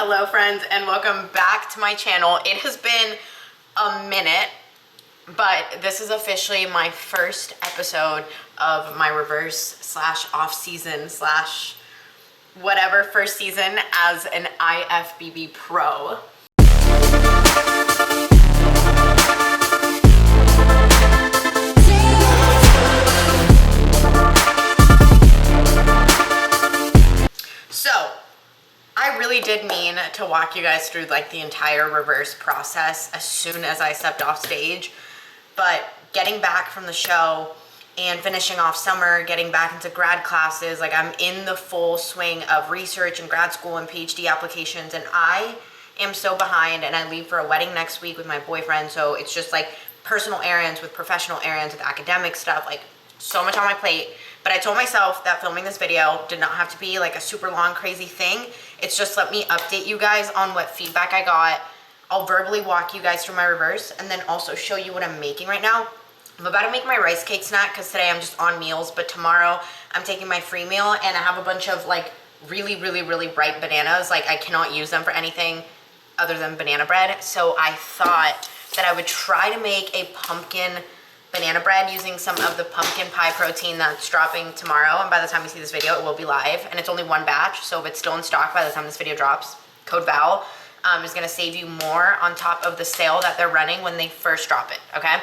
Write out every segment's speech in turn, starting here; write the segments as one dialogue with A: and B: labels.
A: Hello friends and welcome back to my channel. It has been a minute, but this is officially my first episode of my reverse slash off season slash whatever first season as an IFBB pro. So I really did mean to walk you guys through like the entire reverse process as soon as I stepped off stage, but getting back from the show and finishing off summer, getting back into grad classes, like I'm in the full swing of research and grad school and PhD applications, and I am so behind, and I leave for a wedding next week with my boyfriend, so it's just like personal errands with professional errands with academic stuff, like so much on my plate. But I told myself that filming this video did not have to be like a super long crazy thing. It's just let me update you guys on what feedback I got. I'll verbally walk you guys through my reverse and then also show you what I'm making right now. I'm about to make my rice cake snack because today I'm just on meals, but tomorrow I'm taking my free meal and I have a bunch of like really ripe bananas. Like I cannot use them for anything other than banana bread. So I thought that I would try to make a pumpkin banana bread using some of the pumpkin pie protein that's dropping tomorrow, and by the time you see this video it will be live, and it's only one batch, so if it's still in stock by the time this video drops, code VAL is going to save you more on top of the sale that they're running when they first drop it, okay?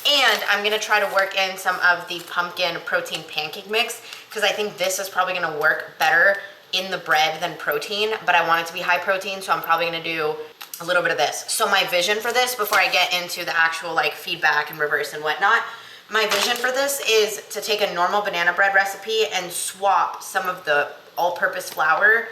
A: And I'm going to try to work in some of the pumpkin protein pancake mix because I think this is probably going to work better in the bread than protein, but I want it to be high protein, so I'm probably going to do a little bit of this. So my vision for this, before I get into the actual like feedback and reverse and whatnot, my vision for this is to take a normal banana bread recipe and swap some of the all-purpose flour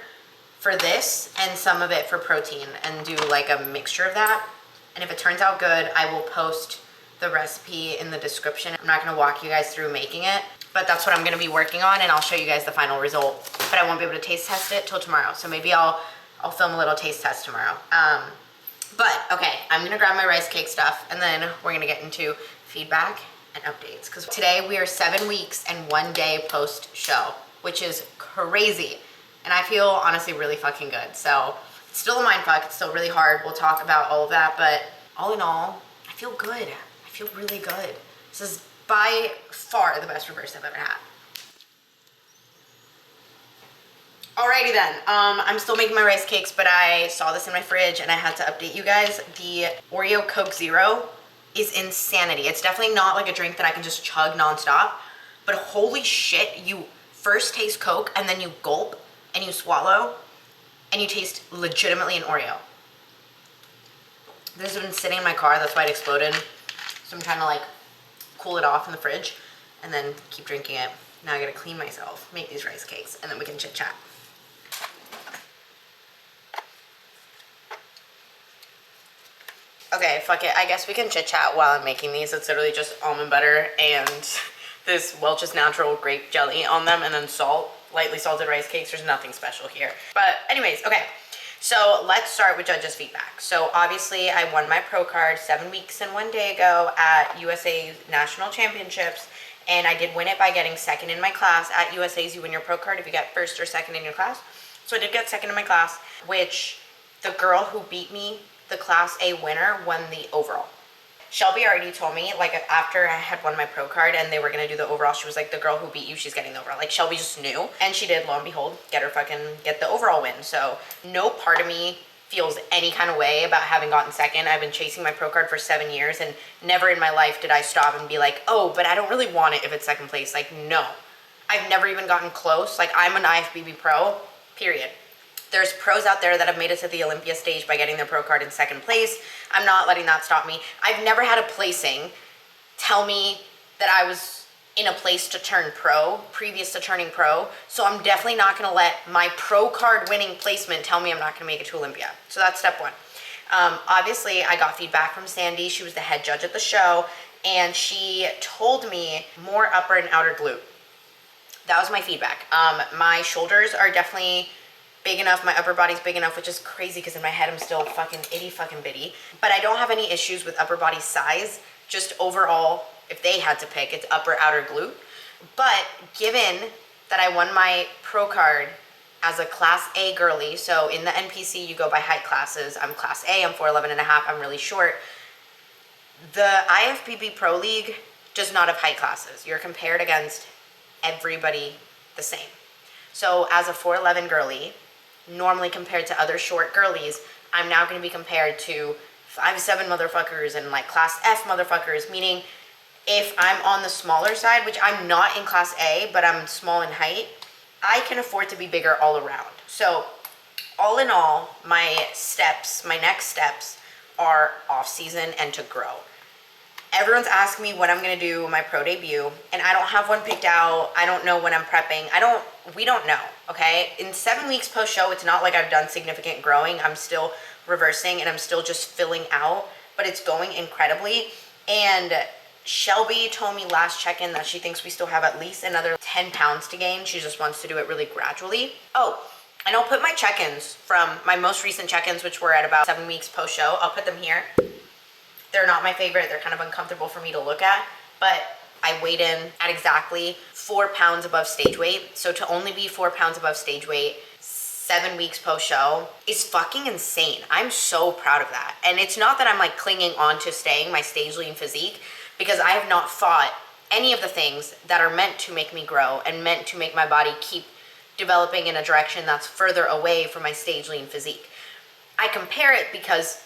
A: for this and some of it for protein and do like a mixture of that. And if it turns out good, I will post the recipe in the description. I'm not gonna walk you guys through making it, but that's what I'm gonna be working on, and I'll show you guys the final result. But I won't be able to taste test it till tomorrow, so maybe I'll film a little taste test tomorrow. But okay, I'm gonna grab my rice cake stuff and then we're gonna get into feedback and updates, because today we are 7 weeks and 1 day post show, which is crazy. And I feel honestly really fucking good. So it's still a mind fuck, it's still really hard. We'll talk about all of that, but all in all, I feel good. I feel really good. This is by far the best reverse I've ever had. Alrighty then, I'm still making my rice cakes, but I saw this in my fridge and I had to update you guys. The Oreo Coke Zero is insanity. It's definitely not like a drink that I can just chug nonstop, but holy shit, you first taste Coke and then you gulp and you swallow and you taste legitimately an Oreo. This has been sitting in my car, that's why it exploded. So I'm trying to like cool it off in the fridge and then keep drinking it. Now I gotta clean myself, make these rice cakes, and then we can chit chat. Okay, fuck it. I guess we can chit chat while I'm making these. It's literally just almond butter and this Welch's Natural grape jelly on them and then salt, lightly salted rice cakes. There's nothing special here. But anyways, okay. So let's start with judges' feedback. So obviously I won my pro card 7 weeks and 1 day ago at USA's National Championships. And I did win it by getting second in my class. At USA's, you win your pro card if you get first or second in your class. So I did get second in my class, which the girl who beat me, the Class A winner, won the overall. Shelby already told me, like after I had won my pro card and they were gonna do the overall, she was like, the girl who beat you, she's getting the overall. Like Shelby just knew, and she did, lo and behold, get the overall win. So no part of me feels any kind of way about having gotten second. I've been chasing my pro card for 7 years and never in my life did I stop and be like, oh, but I don't really want it if it's second place. Like, no, I've never even gotten close. Like I'm an IFBB pro, period. There's pros out there that have made it to the Olympia stage by getting their pro card in second place. I'm not letting that stop me. I've never had a placing tell me that I was in a place to turn pro, previous to turning pro. So I'm definitely not gonna let my pro card winning placement tell me I'm not gonna make it to Olympia. So that's step one. Obviously, I got feedback from Sandy. She was the head judge at the show, and she told me more upper and outer glute. That was my feedback. My shoulders are definitely big enough, my upper body's big enough, which is crazy because in my head I'm still fucking itty fucking bitty. But I don't have any issues with upper body size, just overall, if they had to pick, it's upper outer glute. But given that I won my pro card as a class A girly, so in the NPC you go by height classes. I'm class A, I'm 4'11.5", I'm really short. The IFBB Pro League does not have height classes. You're compared against everybody the same. So as a 4'11 girly, normally compared to other short girlies, I'm now going to be compared to 5'7" motherfuckers and like class F motherfuckers, meaning if I'm on the smaller side, which I'm not in class A, but I'm small in height, I can afford to be bigger all around. So all in all, my next steps are off season and to grow. Everyone's asking me when I'm gonna do my pro debut, and I don't have one picked out. I don't know when I'm prepping. We don't know, okay? In 7 weeks post-show, it's not like I've done significant growing. I'm still reversing and I'm still just filling out, but it's going incredibly. And Shelby told me last check-in that she thinks we still have at least another 10 pounds to gain. She just wants to do it really gradually. Oh, and I'll put my check-ins from my most recent check-ins, which were at about 7 weeks post-show. I'll put them here. They're not my favorite. They're kind of uncomfortable for me to look at, but I weighed in at exactly 4 pounds above stage weight. So to only be 4 pounds above stage weight 7 weeks post-show is fucking insane. I'm so proud of that. And it's not that I'm like clinging on to staying my stage lean physique, because I have not fought any of the things that are meant to make me grow and meant to make my body keep developing in a direction that's further away from my stage lean physique. I compare it because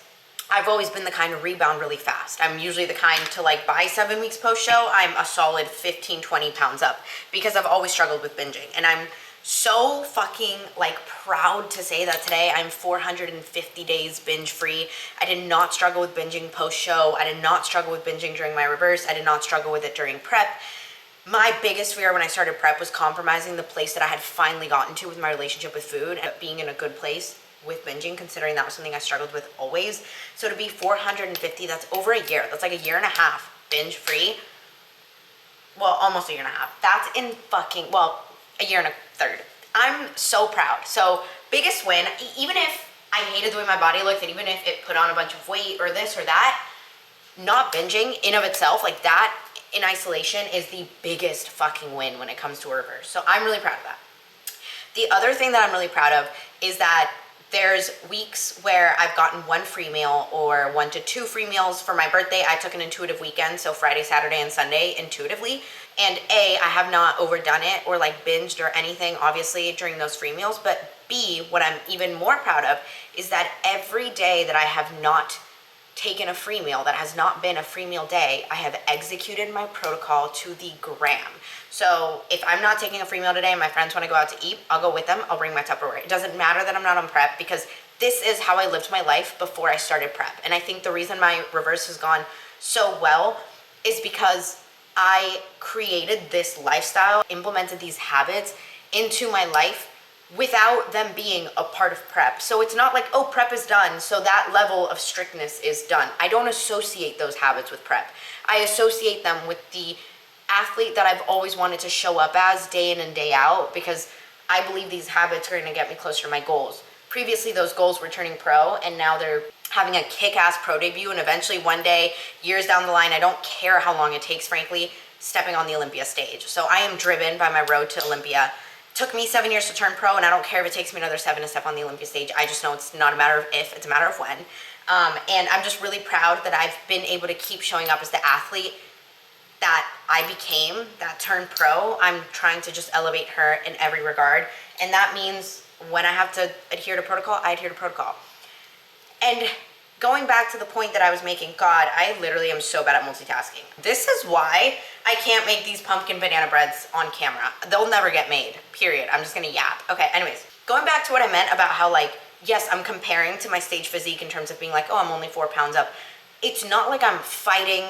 A: I've always been the kind to rebound really fast. I'm usually the kind to like by 7 weeks post-show, I'm a solid 15, 20 pounds up because I've always struggled with binging. And I'm so fucking like proud to say that today I'm 450 days binge free. I did not struggle with binging post-show. I did not struggle with binging during my reverse. I did not struggle with it during prep. My biggest fear when I started prep was compromising the place that I had finally gotten to with my relationship with food and being in a good place with binging, considering that was something I struggled with always. So to be 450, that's over a year. That's like a year and a half binge free. Well, almost a year and a half. That's in fucking, well, a year and a third. I'm so proud. So biggest win, even if I hated the way my body looked and even if it put on a bunch of weight or this or that, not binging in of itself, like that in isolation is the biggest fucking win when it comes to a reverse. So I'm really proud of that. The other thing that I'm really proud of is that there's weeks where I've gotten 1 free meal or 1 to 2 free meals. For my birthday, I took an intuitive weekend, so Friday, Saturday, and Sunday intuitively. And A, I have not overdone it or like binged or anything, obviously, during those free meals. But B, what I'm even more proud of is that every day that I have not taken a free meal, that has not been a free meal day, I have executed my protocol to the gram. So if I'm not taking a free meal today and my friends want to go out to eat, I'll go with them. I'll bring my Tupperware. It doesn't matter that I'm not on prep because this is how I lived my life before I started prep. And I think the reason my reverse has gone so well is because I created this lifestyle, implemented these habits into my life without them being a part of prep. So it's not like, oh, prep is done, so that level of strictness is done. I don't associate those habits with prep. I associate them with the athlete that I've always wanted to show up as day in and day out, because I believe these habits are gonna get me closer to my goals. Previously, those goals were turning pro, and now they're having a kick-ass pro debut, and eventually one day, years down the line, I don't care how long it takes, frankly, stepping on the Olympia stage. So I am driven by my road to Olympia. Took me 7 years to turn pro, and I don't care if it takes me another 7 to step on the Olympia stage. I just know it's not a matter of if, it's a matter of when. And I'm just really proud that I've been able to keep showing up as the athlete that I became, that turned pro. I'm trying to just elevate her in every regard. And that means when I have to adhere to protocol, I adhere to protocol. And going back to the point that I was making, God, I literally am so bad at multitasking. This is why I can't make these pumpkin banana breads on camera. They'll never get made, period. I'm just gonna yap. Okay, anyways, going back to what I meant about how like, yes, I'm comparing to my stage physique in terms of being like, oh, I'm only 4 pounds up. It's not like I'm fighting.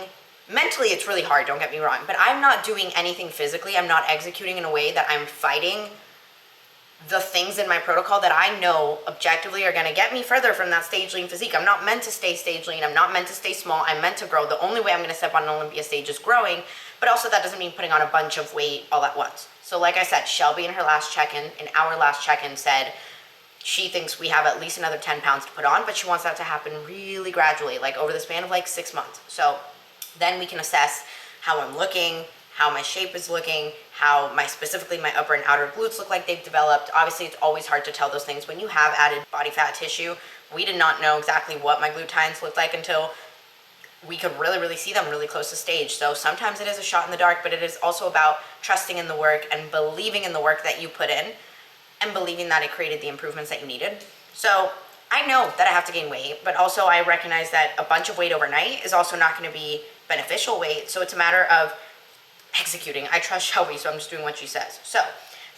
A: Mentally, it's really hard, don't get me wrong, but I'm not doing anything physically. I'm not executing in a way that I'm fighting the things in my protocol that I know objectively are gonna get me further from that stage lean physique. I'm not meant to stay stage lean. I'm not meant to stay small. I'm meant to grow. The only way I'm gonna step on an Olympia stage is growing, but also that doesn't mean putting on a bunch of weight all at once. So like I said, Shelby in her last check-in, in our last check-in, said she thinks we have at least another 10 pounds to put on, but she wants that to happen really gradually, like over the span of like 6 months. So then we can assess how I'm looking, how my shape is looking, how specifically my upper and outer glutes look like they've developed. Obviously, it's always hard to tell those things when you have added body fat tissue. We did not know exactly what my glutines looked like until we could really see them really close to stage. So sometimes it is a shot in the dark, but it is also about trusting in the work and believing in the work that you put in and believing that it created the improvements that you needed. So I know that I have to gain weight, but also I recognize that a bunch of weight overnight is also not going to be beneficial weight. So it's a matter of executing. I trust Shelby, so I'm just doing what she says. So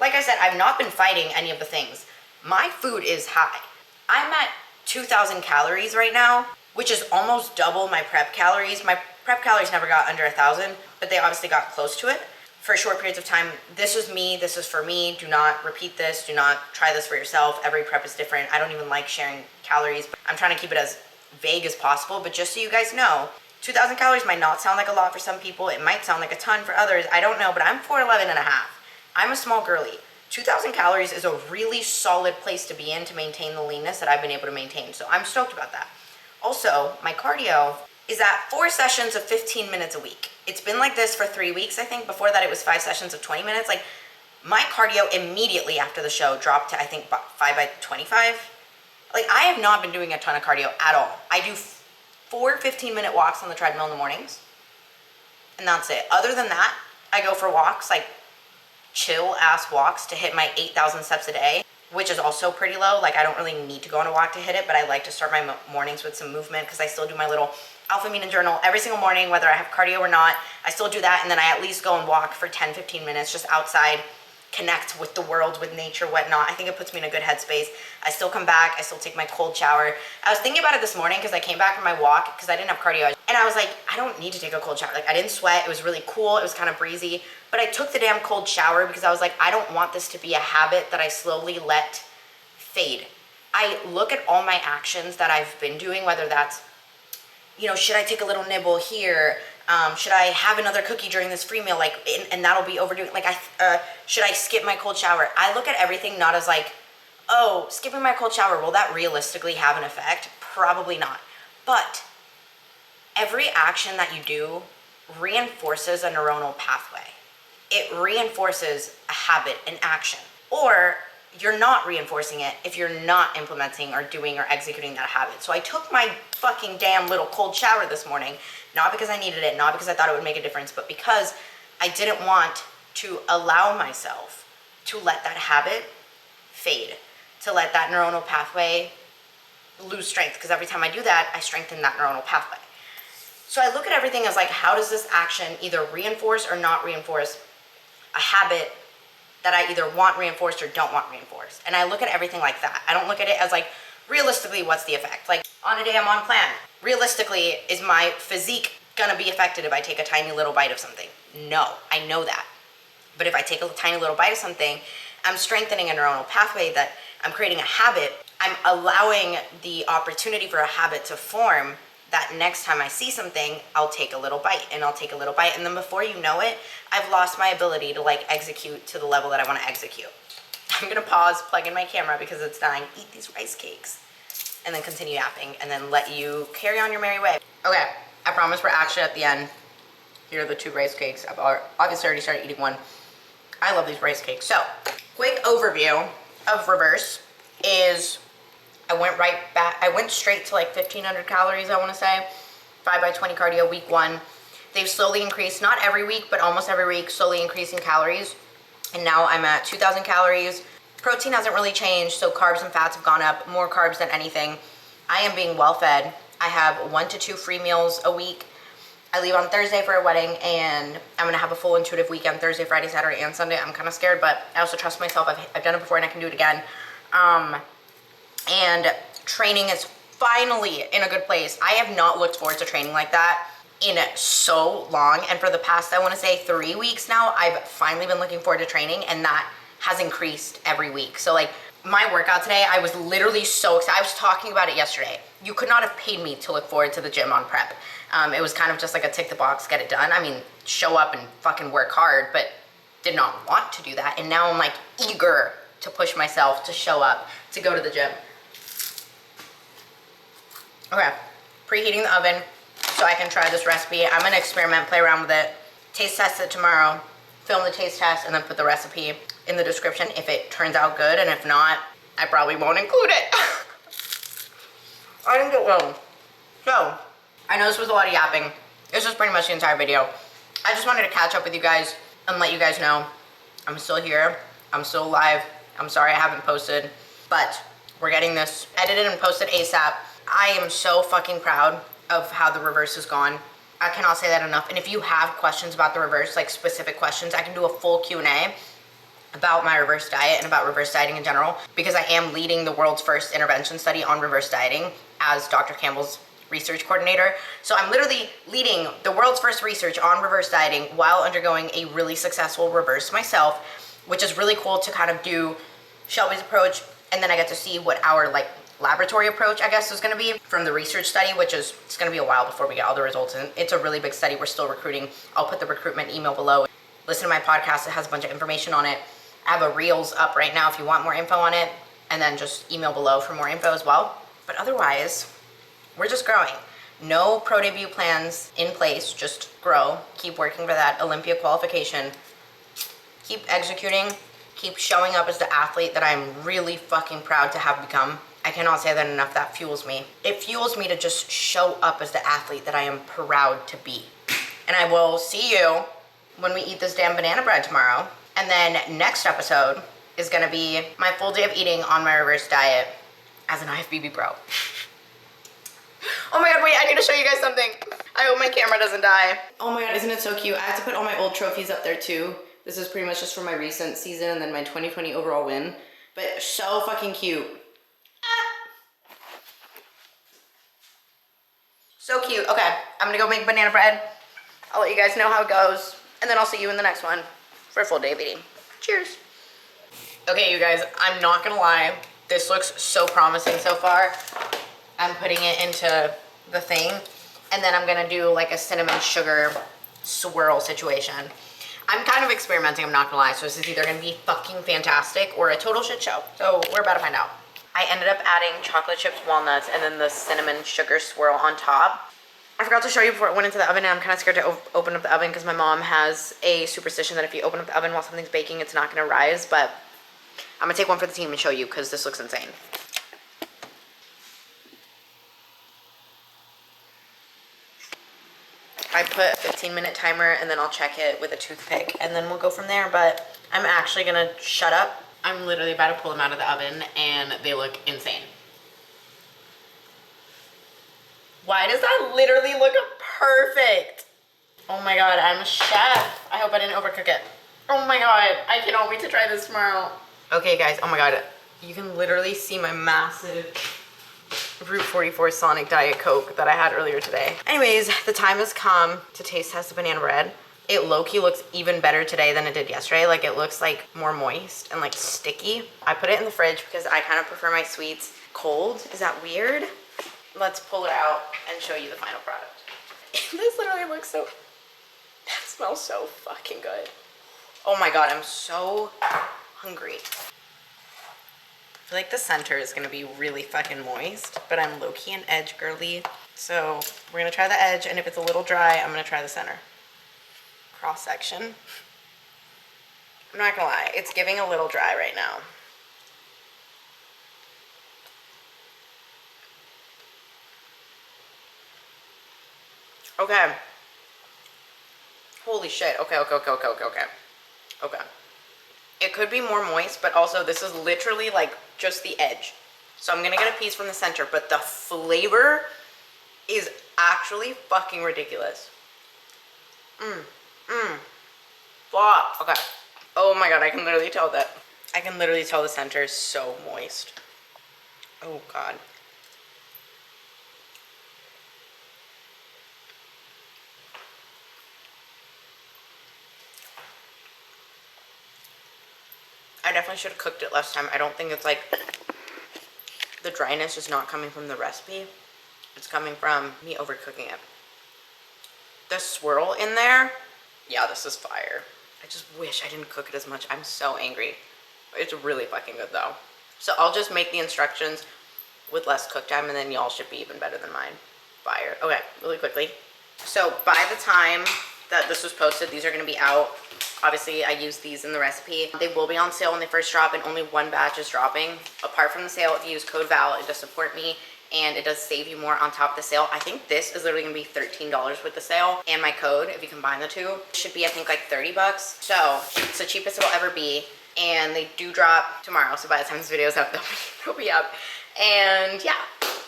A: like I said, I've not been fighting any of the things. My food is high. I'm at 2,000 calories right now, which is almost double my prep calories. My prep calories never got under 1,000, but they obviously got close to it for short periods of time. This is me, this is for me. Do not repeat this, do not try this for yourself. Every prep is different. I don't even like sharing calories, but I'm trying to keep it as vague as possible. But just so you guys know, 2,000 calories might not sound like a lot for some people. It might sound like a ton for others. I don't know, but I'm 4'11" and a half. I'm a small girly. 2,000 calories is a really solid place to be in to maintain the leanness that I've been able to maintain. So I'm stoked about that. Also, my cardio is at 4 sessions of 15 minutes a week. It's been like this for 3 weeks, I think. Before that, it was 5 sessions of 20 minutes. Like, my cardio immediately after the show dropped to, I think, 5 by 25. Like, I have not been doing a ton of cardio at all. I do 4 15-minute walks on the treadmill in the mornings, and that's it. Other than that, I go for walks, like chill-ass walks to hit my 8,000 steps a day, which is also pretty low. Like, I don't really need to go on a walk to hit it, but I like to start my mornings with some movement because I still do my little alpha-amino journal every single morning, whether I have cardio or not. I still do that, and then I at least go and walk for 10, 15 minutes just outside, connect with the world, with nature, whatnot. I think it puts me in a good headspace. I still come back, I still take my cold shower. I was thinking about it this morning because I came back from my walk because I didn't have cardio, and I was like, I don't need to take a cold shower. Like, I didn't sweat, it was really cool, it was kind of breezy, but I took the damn cold shower because I was like, I don't want this to be a habit that I slowly let fade. I look at all my actions that I've been doing, whether that's, you know, should I take a little nibble here? Should I have another cookie during this free meal? Like, and that'll be overdoing. Like, should I skip my cold shower? I look at everything not as like, oh, skipping my cold shower, will that realistically have an effect? Probably not. But every action that you do reinforces a neuronal pathway. It reinforces a habit, an action. Or you're not reinforcing it if you're not implementing or doing or executing that habit. So I took my fucking damn little cold shower this morning, not because I needed it, not because I thought it would make a difference, but because I didn't want to allow myself to let that habit fade, to let that neuronal pathway lose strength, because every time I do that, I strengthen that neuronal pathway. So I look at everything as like, how does this action either reinforce or not reinforce a habit that I either want reinforced or don't want reinforced? And I look at everything like that. I don't look at it as like, realistically, what's the effect? Like, on a day I'm on plan, realistically, is my physique gonna be affected if I take a tiny little bite of something? No, I know that. But if I take a tiny little bite of something, I'm strengthening a neuronal pathway, that I'm creating a habit. I'm allowing the opportunity for a habit to form, that next time I see something, I'll take a little bite and I'll take a little bite. And then before you know it, I've lost my ability to like execute to the level that I want to execute. I'm gonna pause, plug in my camera because it's dying, eat these rice cakes, and then continue yapping, and then let you carry on your merry way. Okay, I promise we're actually at the end. Here are the 2 rice cakes. I've obviously already started eating one. I love these rice cakes. So, quick overview of reverse is I went straight to like 1,500 calories, I wanna say. 5 by 20 cardio, week 1. They've slowly increased, not every week, but almost every week, slowly increasing calories. And now I'm at 2,000 calories. Protein hasn't really changed, so carbs and fats have gone up, more carbs than anything. I am being well fed. I have 1 to 2 free meals a week. I leave on Thursday for a wedding, and I'm gonna have a full intuitive weekend, Thursday, Friday, Saturday, and Sunday. I'm kind of scared, but I also trust myself. I've done it before and I can do it again. And training is finally in a good place. I have not looked forward to training like that in so long, and for the past, I want to say 3 weeks now, I've finally been looking forward to training, and that has increased every week. So like, my workout today, I was literally so excited. I was talking about it yesterday. You could not have paid me to look forward to the gym on prep. It was kind of just like a tick the box, get it done. I mean, show up and fucking work hard, but did not want to do that. And now I'm like eager to push myself to show up, to go to the gym. Okay, preheating the oven so I can try this recipe. I'm gonna experiment, play around with it, taste test it tomorrow, film the taste test, and then put the recipe in the description if it turns out good, and if not, I probably won't include it. I think it will. So, I know this was a lot of yapping. This was pretty much the entire video. I just wanted to catch up with you guys and let you guys know I'm still here. I'm still alive. I'm sorry I haven't posted, but we're getting this edited and posted ASAP. I am so fucking proud of how the reverse has gone. I cannot say that enough. And if you have questions about the reverse, like specific questions, I can do a full Q&A about my reverse diet and about reverse dieting in general, because I am leading the world's first intervention study on reverse dieting as Dr. Campbell's research coordinator. So I'm literally leading the world's first research on reverse dieting while undergoing a really successful reverse myself, which is really cool to kind of do Shelby's approach, and then I get to see what our like laboratory approach, I guess, is going to be from the research study, which is, it's going to be a while before we get all the results, and it's a really big study. We're still recruiting. I'll put the recruitment email below. Listen to my podcast. It has a bunch of information on it. I have a Reels up right now if you want more info on it, and then just email below for more info as well. But otherwise, we're just growing. No pro debut plans in place, just grow. Keep working for that Olympia qualification. Keep executing. Keep showing up as the athlete that I'm really fucking proud to have become. I cannot say that enough. That fuels me. It fuels me to just show up as the athlete that I am proud to be. And I will see you when we eat this damn banana bread tomorrow. And then next episode is gonna be my full day of eating on my reverse diet as an IFBB pro. Oh my god, wait, I need to show you guys something. I hope my camera doesn't die. Oh my god, isn't it so cute? I have to put all my old trophies up there too. This is pretty much just for my recent season and then my 2020 overall win. But so fucking cute. Ah. So cute. Okay, I'm gonna go make banana bread. I'll let you guys know how it goes. And then I'll see you in the next one for a full day of eating. Cheers. Okay, you guys, I'm not gonna lie. This looks so promising so far. I'm putting it into the thing, and then I'm gonna do like a cinnamon sugar swirl situation. I'm kind of experimenting, I'm not gonna lie, so this is either gonna be fucking fantastic or a total shit show. So we're about to find out. I ended up adding chocolate chips, walnuts, and then the cinnamon sugar swirl on top. I forgot to show you before it went into the oven, and I'm kind of scared to open up the oven because my mom has a superstition that if you open up the oven while something's baking, it's not gonna rise, but I'm gonna take one for the team and show you because this looks insane. I put a 15-minute timer, and then I'll check it with a toothpick, and then we'll go from there, but I'm actually gonna shut up. I'm literally about to pull them out of the oven, and they look insane. Why does that literally look perfect? Oh my god, I'm a chef. I hope I didn't overcook it. Oh my god, I cannot wait to try this tomorrow. Okay guys, oh my god, you can literally see my massive Route 44 Sonic Diet Coke that I had earlier today. Anyways, the time has come to taste test the banana bread. It low-key looks even better today than it did yesterday. Like, it looks like more moist and like sticky. I put it in the fridge because I kind of prefer my sweets cold. Is that weird? Let's pull it out and show you the final product. This literally looks so, that smells so fucking good. Oh my god, I'm so hungry. I feel like the center is gonna be really fucking moist, but I'm low-key an edge girly. So we're gonna try the edge, and if it's a little dry, I'm gonna try the center. Cross section. I'm not gonna lie, it's giving a little dry right now. Okay. Holy shit. Okay. It could be more moist, but also this is literally like just the edge. So I'm gonna get a piece from the center, but the flavor is actually fucking ridiculous. Fuck. Okay. Oh my god, I can literally tell that. I can literally tell the center is so moist. Oh god. I definitely should have cooked it last time. I don't think it's like, the dryness is not coming from the recipe. It's coming from me overcooking it. The swirl in there, yeah, this is fire. I just wish I didn't cook it as much. I'm so angry. It's really fucking good though. So I'll just make the instructions with less cook time, and then y'all should be even better than mine. Fire. Okay, really quickly. So by the time that this was posted. These are gonna be out. Obviously, I use these in the recipe. They will be on sale when they first drop, and only one batch is dropping. Apart from the sale, if you use code VAL, it does support me, and it does save you more on top of the sale. I think this is literally gonna be $13 with the sale, and my code, if you combine the two, should be, I think, like 30 bucks. So it's the cheapest it'll ever be, and they do drop tomorrow. So by the time this video is up, they'll be up. And yeah,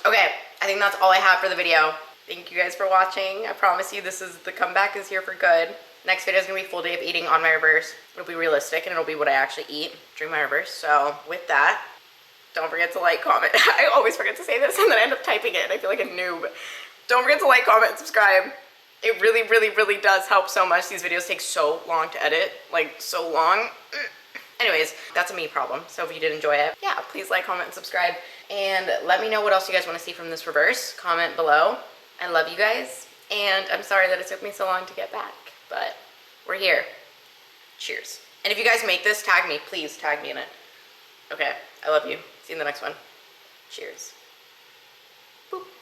A: okay, I think that's all I have for the video. Thank you guys for watching. I promise you the comeback is here for good. Next video is gonna be full day of eating on my reverse. It'll be realistic and it'll be what I actually eat during my reverse. So with that, don't forget to like, comment. I always forget to say this and then I end up typing it and I feel like a noob. Don't forget to like, comment, and subscribe. It really, really, really does help so much. These videos take so long to edit, like so long. Anyways, that's a me problem. So if you did enjoy it, yeah, please like, comment, and subscribe. And let me know what else you guys wanna see from this reverse. Comment below. I love you guys. And I'm sorry that it took me so long to get back, but we're here. Cheers. And if you guys make this, tag me. Please tag me in it. Okay, I love you. See you in the next one. Cheers.